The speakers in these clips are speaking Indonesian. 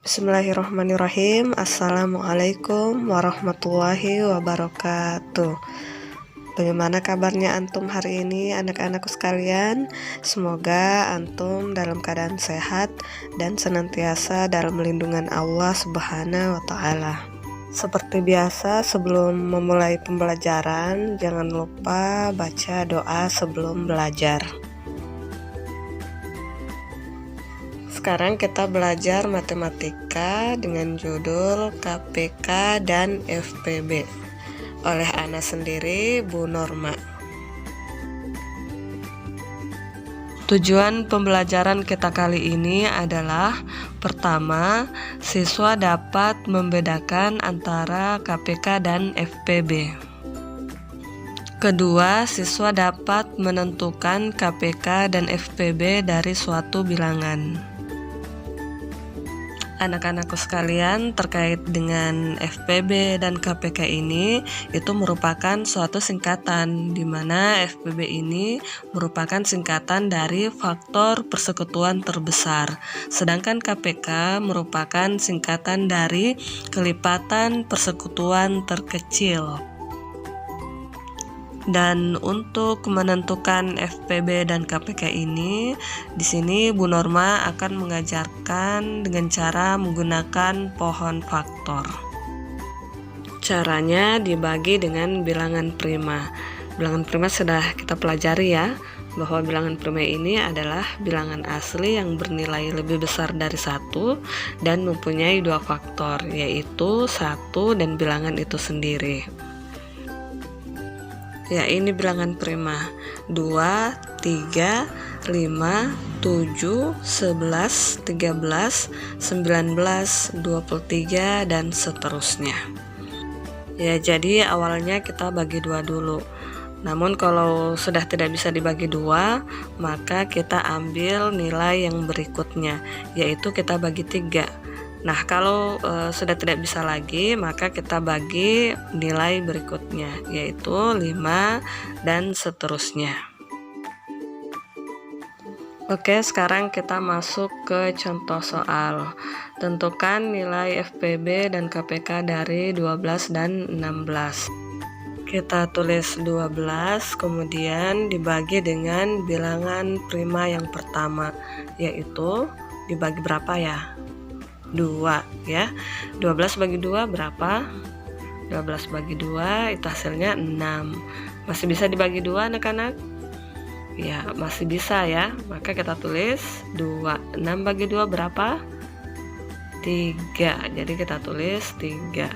Bismillahirrahmanirrahim. Assalamualaikum warahmatullahi wabarakatuh. Bagaimana kabarnya antum hari ini anak-anakku sekalian? Semoga antum dalam keadaan sehat dan senantiasa dalam lindungan Allah Subhanahu wa Ta'ala. Seperti biasa, sebelum memulai pembelajaran, jangan lupa baca doa sebelum belajar. Sekarang kita belajar matematika dengan judul KPK dan FPB oleh Ana sendiri, Bu Norma. Tujuan pembelajaran kita kali ini adalah: pertama, siswa dapat membedakan antara KPK dan FPB. Kedua, siswa dapat menentukan KPK dan FPB dari suatu bilangan. Anak-anakku sekalian, terkait dengan FPB dan KPK ini, itu merupakan suatu singkatan, di mana FPB ini merupakan singkatan dari faktor persekutuan terbesar, sedangkan KPK merupakan singkatan dari kelipatan persekutuan terkecil. Dan untuk menentukan FPB dan KPK ini, di sini Bu Norma akan mengajarkan dengan cara menggunakan pohon faktor. Caranya dibagi dengan bilangan prima. Bilangan prima sudah kita pelajari ya, bahwa bilangan prima ini adalah bilangan asli yang bernilai lebih besar dari 1 dan mempunyai 2 faktor, yaitu 1 dan bilangan itu sendiri. Ya, ini bilangan prima: 2, 3, 5, 7, 11, 13, 19, 23, dan seterusnya. Ya, jadi awalnya kita bagi 2 dulu. Namun kalau sudah tidak bisa dibagi 2, maka kita ambil nilai yang berikutnya, yaitu kita bagi 3. Nah, kalau sudah tidak bisa lagi, maka kita bagi nilai berikutnya, yaitu 5 dan seterusnya. Oke, sekarang kita masuk ke contoh soal. Tentukan nilai FPB dan KPK dari 12 dan 16. Kita tulis 12, kemudian dibagi dengan bilangan prima yang pertama, yaitu dibagi berapa ya? 2 ya. 12 bagi 2 berapa? 12 bagi 2 itu hasilnya 6. Masih bisa dibagi 2 anak-anak? Ya, masih bisa ya. Maka kita tulis 2. 6 bagi 2 berapa? 3. Jadi kita tulis 3.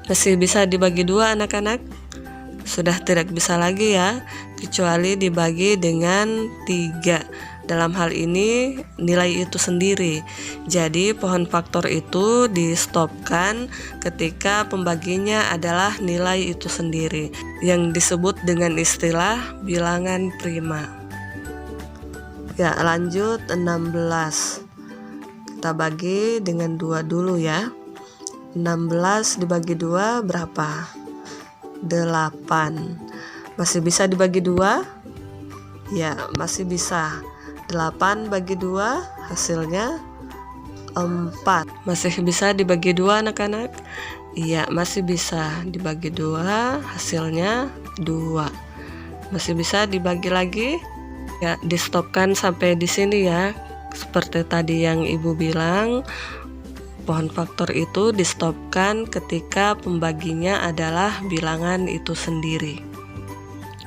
Masih bisa dibagi 2 anak-anak? Sudah tidak bisa lagi ya, kecuali dibagi dengan 3. Dalam hal ini nilai itu sendiri. Jadi pohon faktor itu di-stopkan ketika pembaginya adalah nilai itu sendiri, yang disebut dengan istilah bilangan prima. Ya, lanjut 16. Kita bagi dengan 2 dulu ya. 16 dibagi 2 berapa? 8. Masih bisa dibagi 2? Ya, masih bisa. 8 bagi 2 hasilnya 4. Masih bisa dibagi 2 anak-anak? Iya, masih bisa dibagi 2, hasilnya 2. Masih bisa dibagi lagi? Ya, di-stopkan sampai di sini ya. Seperti tadi yang Ibu bilang, pohon faktor itu di-stopkan ketika pembaginya adalah bilangan itu sendiri.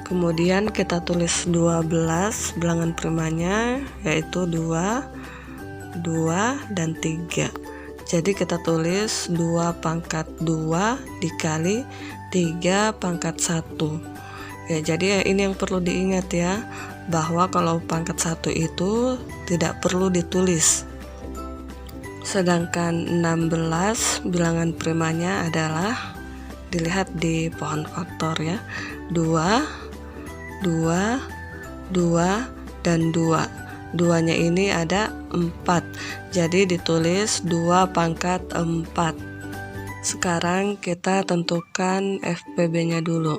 Kemudian kita tulis 12 bilangan primanya, yaitu 2, 2, dan 3. Jadi kita tulis 2 pangkat 2 dikali 3 pangkat 1. Ya, jadi ini yang perlu diingat ya, bahwa kalau pangkat 1 itu tidak perlu ditulis. Sedangkan 16 bilangan primanya adalah, dilihat di pohon faktor ya, 2, 2, 2, dan 2. 2-nya ini ada 4. Jadi ditulis 2 pangkat 4. Sekarang kita tentukan FPB-nya dulu.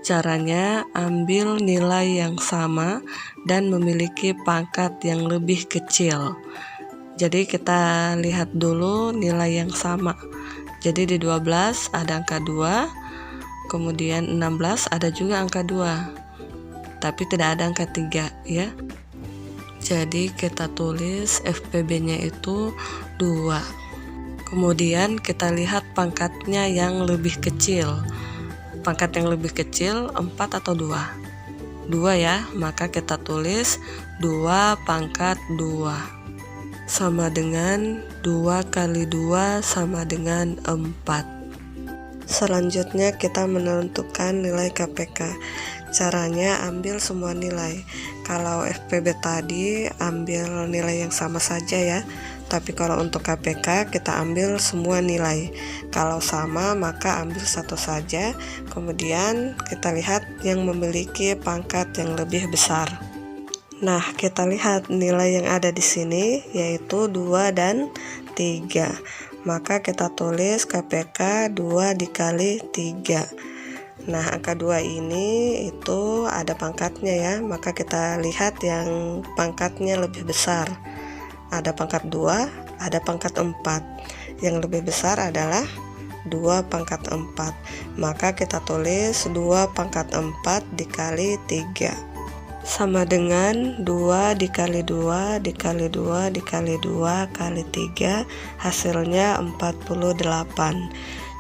Caranya ambil nilai yang sama dan memiliki pangkat yang lebih kecil. Jadi kita lihat dulu nilai yang sama. Jadi di 12 ada angka 2, kemudian 16 ada juga angka 2, tapi tidak ada angka 3 ya. Jadi kita tulis FPB-nya itu 2. Kemudian kita lihat pangkatnya yang lebih kecil. Pangkat yang lebih kecil 4 atau 2? 2 ya, maka kita tulis 2 pangkat 2 sama dengan 2 kali 2 sama dengan 4. Selanjutnya kita menentukan nilai KPK. Caranya ambil semua nilai. Kalau FPB tadi ambil nilai yang sama saja ya, tapi kalau untuk KPK kita ambil semua nilai. Kalau sama maka ambil satu saja, kemudian kita lihat yang memiliki pangkat yang lebih besar. Nah, kita lihat nilai yang ada di sini yaitu 2 dan 3. Maka kita tulis KPK 2 dikali 3. Nah, angka 2 ini itu ada pangkatnya ya, maka kita lihat yang pangkatnya lebih besar. Ada pangkat 2, ada pangkat 4. Yang lebih besar adalah 2 pangkat 4. Maka kita tulis 2 pangkat 4 dikali 3. Sama dengan 2 dikali 2 dikali 2 dikali 2 kali 3, hasilnya 48.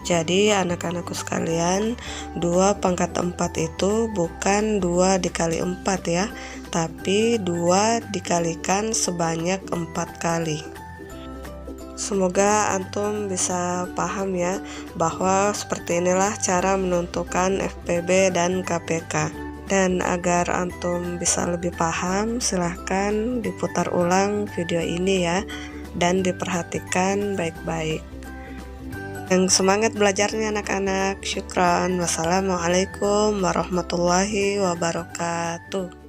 Jadi anak-anakku sekalian, 2 pangkat 4 itu bukan 2 dikali 4 ya, tapi 2 dikalikan sebanyak 4 kali. Semoga antum bisa paham ya, bahwa seperti inilah cara menentukan FPB dan KPK. Dan agar antum bisa lebih paham, silahkan diputar ulang video ini ya, dan diperhatikan baik-baik. Yang semangat belajarnya anak-anak. Syukran. Wassalamualaikum warahmatullahi wabarakatuh.